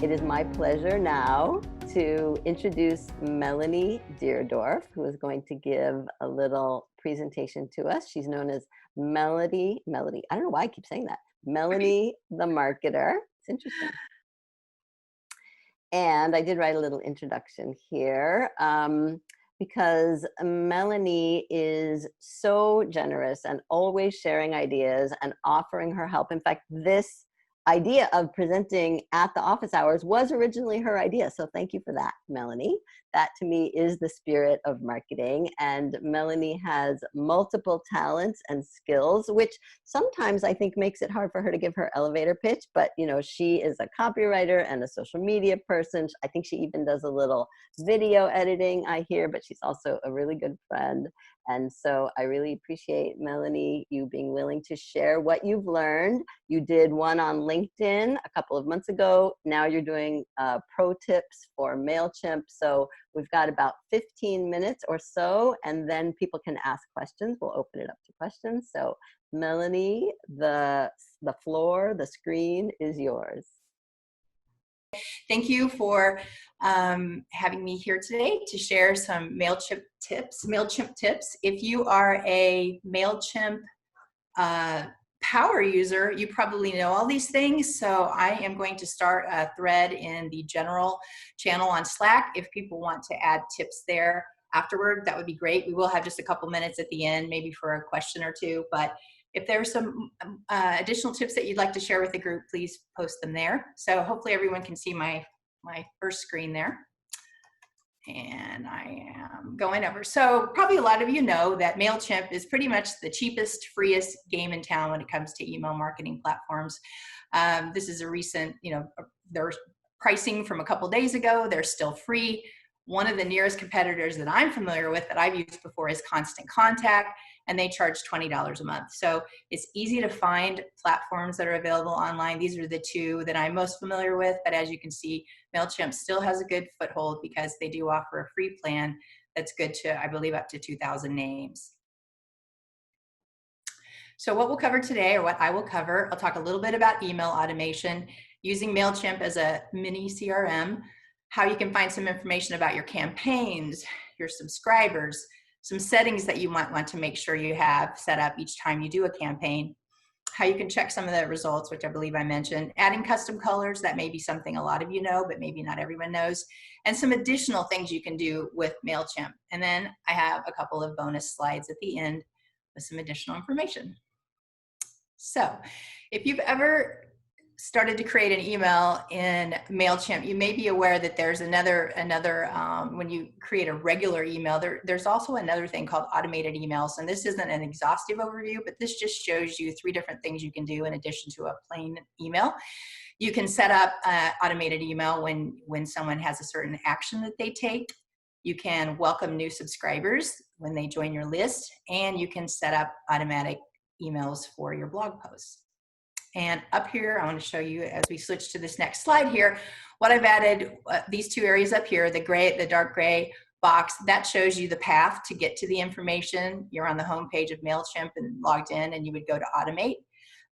It is my pleasure now to introduce Melanie Deerdorf, who is going to give a little presentation to us. She's known as Melody, I don't know why I keep saying that, Melanie the Marketer. It's interesting. And I did write a little introduction here because Melanie is so generous and always sharing ideas and offering her help. In fact, this idea of presenting at the office hours was originally her idea. So thank you for that, Melanie. That to me is the spirit of marketing. And Melanie has multiple talents and skills, which sometimes I think makes it hard for her to give her elevator pitch. But you know, she is a copywriter and a social media person. I think she even does a little video editing, I hear, but she's also a really good friend. And so I really appreciate, Melanie, you being willing to share what you've learned. You did one on LinkedIn a couple of months ago. Now you're doing ProTips for Mailchimp. So we've got about 15 minutes or so, and then people can ask questions. We'll open it up to questions. So Melanie, the floor, the screen is yours. Thank you for having me here today to share some Mailchimp tips. If you are a Mailchimp power user, you probably know all these things. So I am going to start a thread in the general channel on Slack. If people want to add tips there afterward, that would be great. We will have just a couple minutes at the end, maybe for a question or two. But if there are some additional tips that you'd like to share with the group, please post them there. So hopefully everyone can see my first screen there. And I am going over. So probably a lot of you know that Mailchimp is pretty much the cheapest, freest game in town when it comes to email marketing platforms. This is a recent, their pricing from a couple days ago. They're still free. One of the nearest competitors that I'm familiar with that I've used before is Constant Contact, and they charge $20 a month. So it's easy to find platforms that are available online. These are the two that I'm most familiar with, but as you can see, Mailchimp still has a good foothold because they do offer a free plan that's good to, I believe, up to 2,000 names. So what we'll cover today, or what I will cover, I'll talk a little bit about email automation, using Mailchimp as a mini CRM, how you can find some information about your campaigns, your subscribers, some settings that you might want to make sure you have set up each time you do a campaign, how you can check some of the results, which I believe I mentioned, adding custom colors, that may be something a lot of you know, but maybe not everyone knows, and some additional things you can do with Mailchimp. And then I have a couple of bonus slides at the end with some additional information. So if you've ever started to create an email in Mailchimp, you may be aware that there's another when you create a regular email, there's also another thing called automated emails. And this isn't an exhaustive overview, but this just shows you 3 different things you can do in addition to a plain email. You can set up automated email when someone has a certain action that they take. You can welcome new subscribers when they join your list, and you can set up automatic emails for your blog posts. And up here, I want to show you, as we switch to this next slide here, what I've added, these 2 areas up here, the dark gray box, that shows you the path to get to the information. You're on the home page of Mailchimp and logged in, and you would go to automate.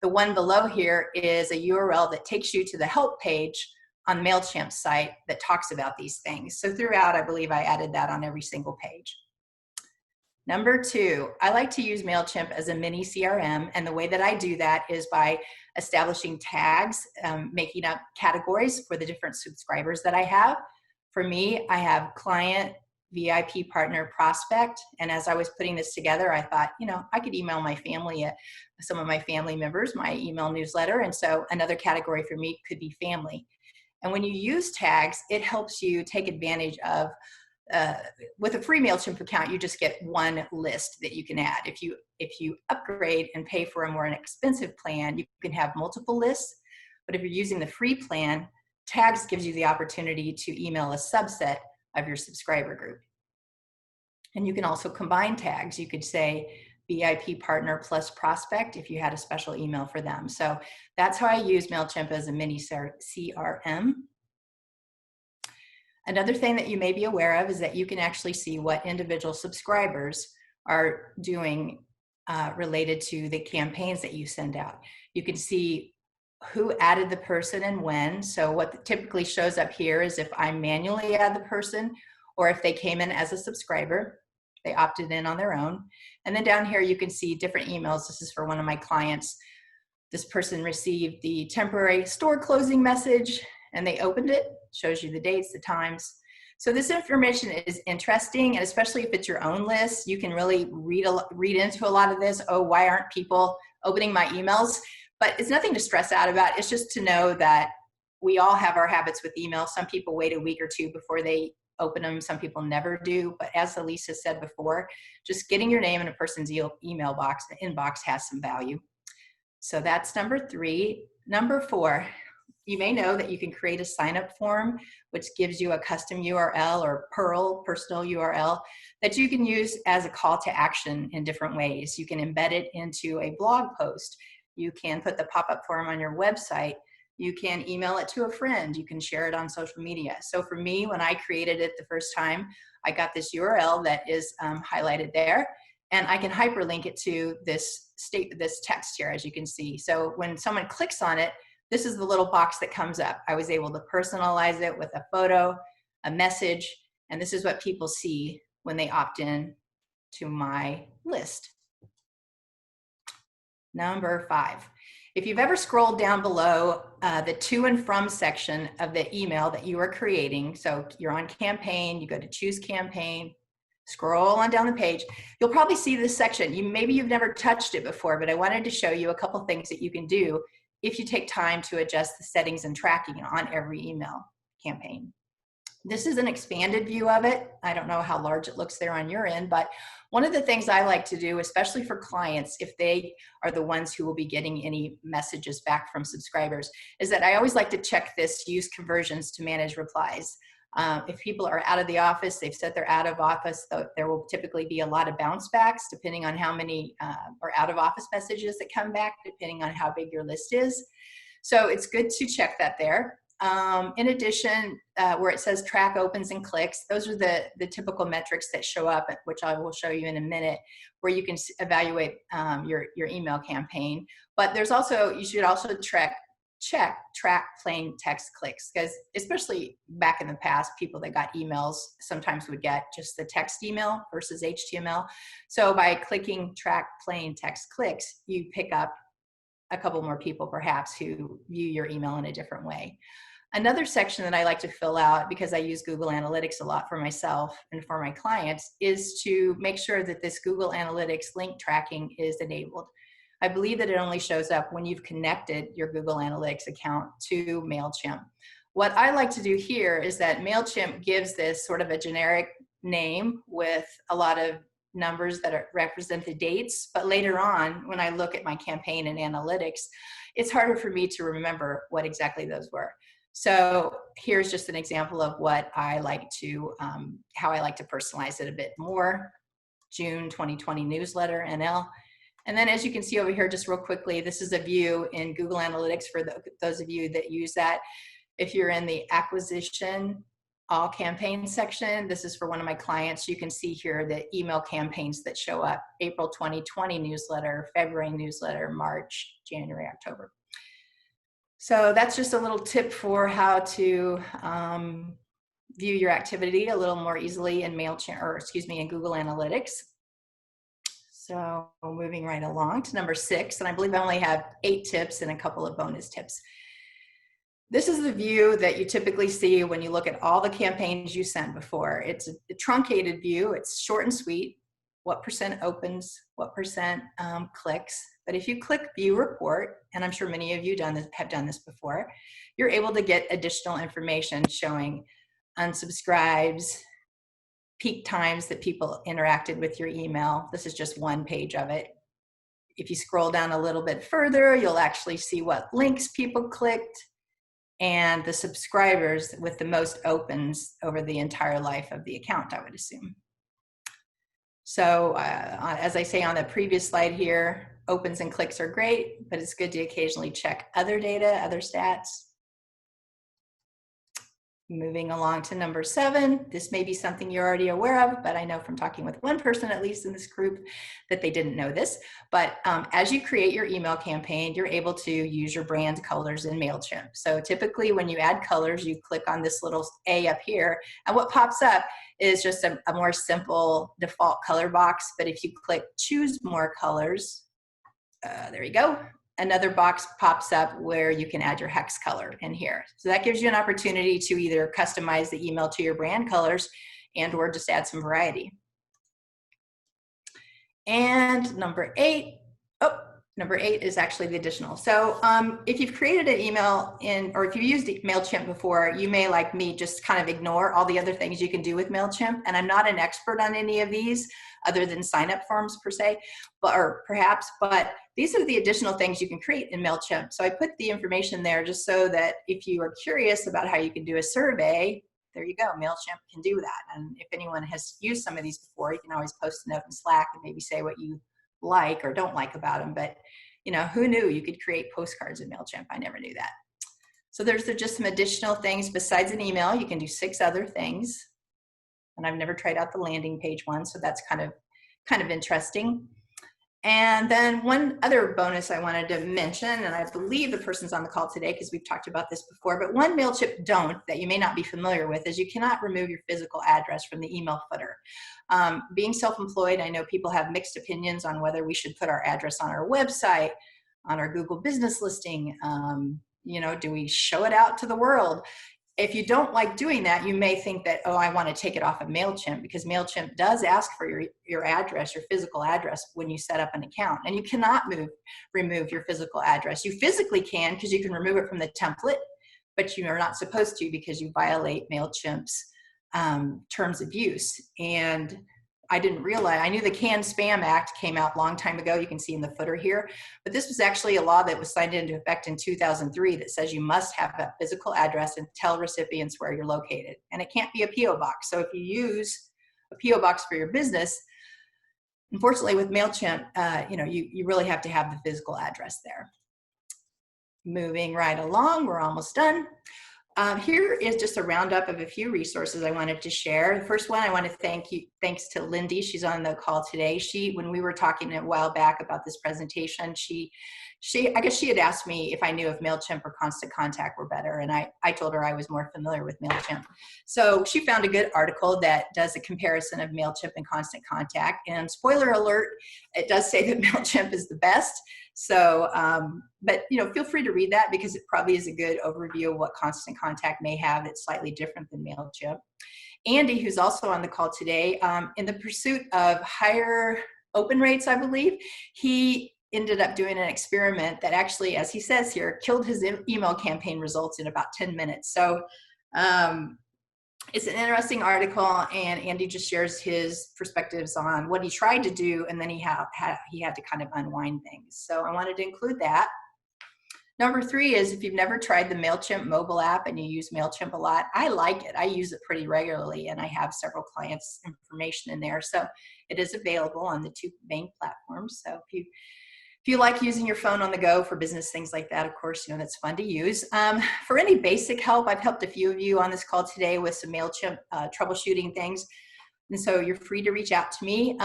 The one below here is a URL that takes you to the help page on Mailchimp's site that talks about these things. So throughout, I believe I added that on every single page. Number 2, I like to use Mailchimp as a mini CRM, and the way that I do that is by establishing tags, making up categories for the different subscribers that I have. For me, I have client, VIP, partner, prospect, and as I was putting this together, I thought, I could email my family, some of my family members, my email newsletter, and so another category for me could be family. And when you use tags, it helps you take advantage of with a free Mailchimp account, you just get one list that you can add. If you upgrade and pay for a more inexpensive plan, you can have multiple lists. But if you're using the free plan, tags gives you the opportunity to email a subset of your subscriber group. And you can also combine tags. You could say VIP partner plus prospect if you had a special email for them. So that's how I use Mailchimp as a mini CRM. Another thing that you may be aware of is that you can actually see what individual subscribers are doing related to the campaigns that you send out. You can see who added the person and when. So what typically shows up here is if I manually add the person or if they came in as a subscriber, they opted in on their own. And then down here you can see different emails. This is for one of my clients. This person received the temporary store closing message and they opened it, shows you the dates, the times. So this information is interesting, and especially if it's your own list, you can really read into a lot of this. Oh, why aren't people opening my emails? But it's nothing to stress out about. It's just to know that we all have our habits with email. Some people wait a week or two before they open them. Some people never do. But as Elise has said before, just getting your name in a person's email box, the inbox, has some value. So that's number 3. Number 4, you may know that you can create a sign-up form, which gives you a custom URL or Perl personal URL that you can use as a call to action in different ways. You can embed it into a blog post. You can put the pop-up form on your website. You can email it to a friend. You can share it on social media. So for me, when I created it the first time, I got this URL that is highlighted there, and I can hyperlink it to this text here, as you can see. So when someone clicks on it, this is the little box that comes up. I was able to personalize it with a photo, a message, and this is what people see when they opt in to my list. Number 5, if you've ever scrolled down below the to and from section of the email that you are creating, so you're on campaign, you go to choose campaign, scroll on down the page, you'll probably see this section. Maybe you've never touched it before, but I wanted to show you a couple things that you can do if you take time to adjust the settings and tracking on every email campaign. This is an expanded view of it. I don't know how large it looks there on your end, but one of the things I like to do, especially for clients, if they are the ones who will be getting any messages back from subscribers, is that I always like to check this use conversions to manage replies. If people are out of the office, they've said they're out of office, there will typically be a lot of bounce backs depending on how many or out of office messages that come back, depending on how big your list is. So it's good to check that there. In addition, where it says track opens and clicks, those are the typical metrics that show up, which I will show you in a minute, where you can evaluate your email campaign. But there's also, you should also track plain text clicks, because especially back in the past, people that got emails sometimes would get just the text email versus HTML. So by clicking track plain text clicks, you pick up a couple more people perhaps who view your email in a different way. Another section that I like to fill out, because I use Google Analytics a lot for myself and for my clients, is to make sure that this Google Analytics link tracking is enabled. I believe that it only shows up when you've connected your Google Analytics account to Mailchimp. What I like to do here is that Mailchimp gives this sort of a generic name with a lot of numbers that represent the dates, but later on, when I look at my campaign and analytics, it's harder for me to remember what exactly those were. So here's just an example of what I like to, how I like to personalize it a bit more. June 2020 newsletter, NL. And then as you can see over here, just real quickly, this is a view in Google Analytics for those of you that use that. If you're in the acquisition all campaign section, this is for one of my clients. You can see here the email campaigns that show up: April 2020 newsletter, February newsletter, March, January, October. So that's just a little tip for how to view your activity a little more easily in Mailchimp, or excuse me, in Google Analytics. So moving right along to number 6, and I believe I only have 8 tips and a couple of bonus tips. This is the view that you typically see when you look at all the campaigns you sent before. It's a truncated view. It's short and sweet. What % opens, what % clicks. But if you click View Report, and I'm sure many of you have done this before, you're able to get additional information showing unsubscribes, peak times that people interacted with your email. This is just one page of it. If you scroll down a little bit further, you'll actually see what links people clicked and the subscribers with the most opens over the entire life of the account, I would assume. So as I say on the previous slide here, opens and clicks are great, but it's good to occasionally check other data, other stats. Moving along to number 7, this may be something you're already aware of, but I know from talking with one person, at least in this group, that they didn't know this. But as you create your email campaign, you're able to use your brand colors in Mailchimp. So typically when you add colors, you click on this little A up here, and what pops up is just a more simple default color box. But if you click choose more colors, there you go. Another box pops up where you can add your hex color in here. So that gives you an opportunity to either customize the email to your brand colors and or just add some variety. And number 8 is actually the additional. So if you've created an email or if you've used Mailchimp before, you may, like me, just kind of ignore all the other things you can do with Mailchimp. And I'm not an expert on any of these other than sign-up forms per se, but these are the additional things you can create in Mailchimp. So I put the information there just so that if you are curious about how you can do a survey, there you go, Mailchimp can do that. And if anyone has used some of these before, you can always post a note in Slack and maybe say what you like or don't like about them. But who knew you could create postcards in Mailchimp? I never knew that. So there's just some additional things besides an email. You can do 6 other things. And I've never tried out the landing page one, so that's kind of interesting. And then one other bonus I wanted to mention, and I believe the person's on the call today because we've talked about this before, but one Mailchimp don't that you may not be familiar with is you cannot remove your physical address from the email footer. Being self-employed, I know people have mixed opinions on whether we should put our address on our website, on our Google business listing. Do we show it out to the world? If you don't like doing that, you may think that, oh, I want to take it off of Mailchimp, because Mailchimp does ask for your address, your physical address, when you set up an account. And you cannot remove your physical address. You physically can, because you can remove it from the template, but you are not supposed to because you violate Mailchimp's terms of use. And I didn't realize, I knew the Canned Spam Act came out a long time ago. You can see in the footer here, but this was actually a law that was signed into effect in 2003 that says you must have a physical address and tell recipients where you're located. And it can't be a PO box. So if you use a PO box for your business, unfortunately with Mailchimp, you really have to have the physical address there. Moving right along, we're almost done. Here is just a roundup of a few resources I wanted to share. The first one, I want to thanks to Lindy. She's on the call today. When we were talking a while back about this presentation, I guess she had asked me if I knew if Mailchimp or Constant Contact were better, and I told her I was more familiar with Mailchimp. So she found a good article that does a comparison of Mailchimp and Constant Contact, and spoiler alert, it does say that Mailchimp is the best. So, but feel free to read that because it probably is a good overview of what Constant Contact may have that's slightly different than Mailchimp. Andy, who's also on the call today, in the pursuit of higher open rates, I believe, he ended up doing an experiment that actually, as he says here, killed his email campaign results in about 10 minutes. So it's an interesting article, and Andy just shares his perspectives on what he tried to do, and then he had to kind of unwind things. So I wanted to include that. Number 3 is, if you've never tried the Mailchimp mobile app and you use Mailchimp a lot, I like it. I use it pretty regularly, and I have several clients' information in there. So it is available on the 2 main platforms. So if you like using your phone on the go for business things like that, of course, that's fun to use. For any basic help, I've helped a few of you on this call today with some Mailchimp troubleshooting things. And so you're free to reach out to me.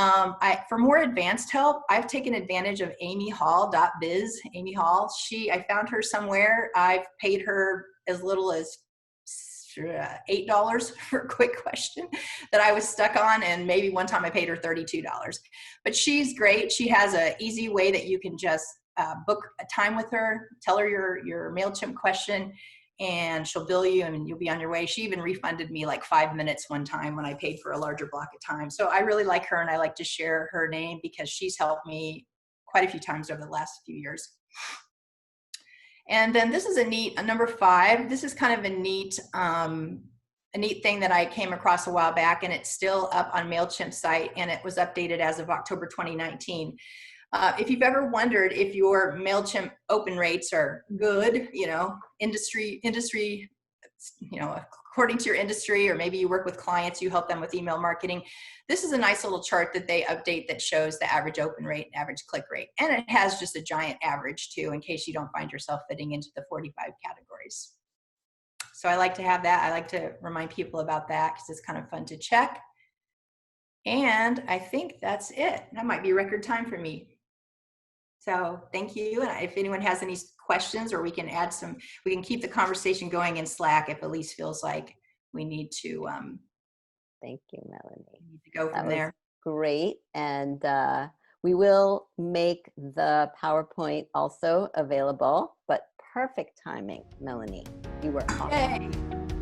For more advanced help, I've taken advantage of amyhall.biz. Amy Hall, I found her somewhere. I've paid her as little as $8 for a quick question that I was stuck on, and maybe one time I paid her $32. But she's great. She has an easy way that you can just book a time with her, tell her your Mailchimp question, and she'll bill you and you'll be on your way. She even refunded me like 5 minutes one time when I paid for a larger block of time. So I really like her, and I like to share her name because she's helped me quite a few times over the last few years. And then this is number 5. This is kind of a neat thing that I came across a while back, and it's still up on Mailchimp's site, and it was updated as of October 2019. If you've ever wondered if your Mailchimp open rates are good, industry, according to your industry, or maybe you work with clients, you help them with email marketing, this is a nice little chart that they update that shows the average open rate and average click rate. And it has just a giant average too, in case you don't find yourself fitting into the 45 categories. So I like to have that. I like to remind people about that because it's kind of fun to check. And I think that's it. That might be record time for me. So thank you. And if anyone has any questions, or we can add some, we can keep the conversation going in Slack if Elise feels like we need to Thank you, Melanie. go That from was there. great. And we will make the PowerPoint also available, but perfect timing, Melanie. You were awesome. Yay.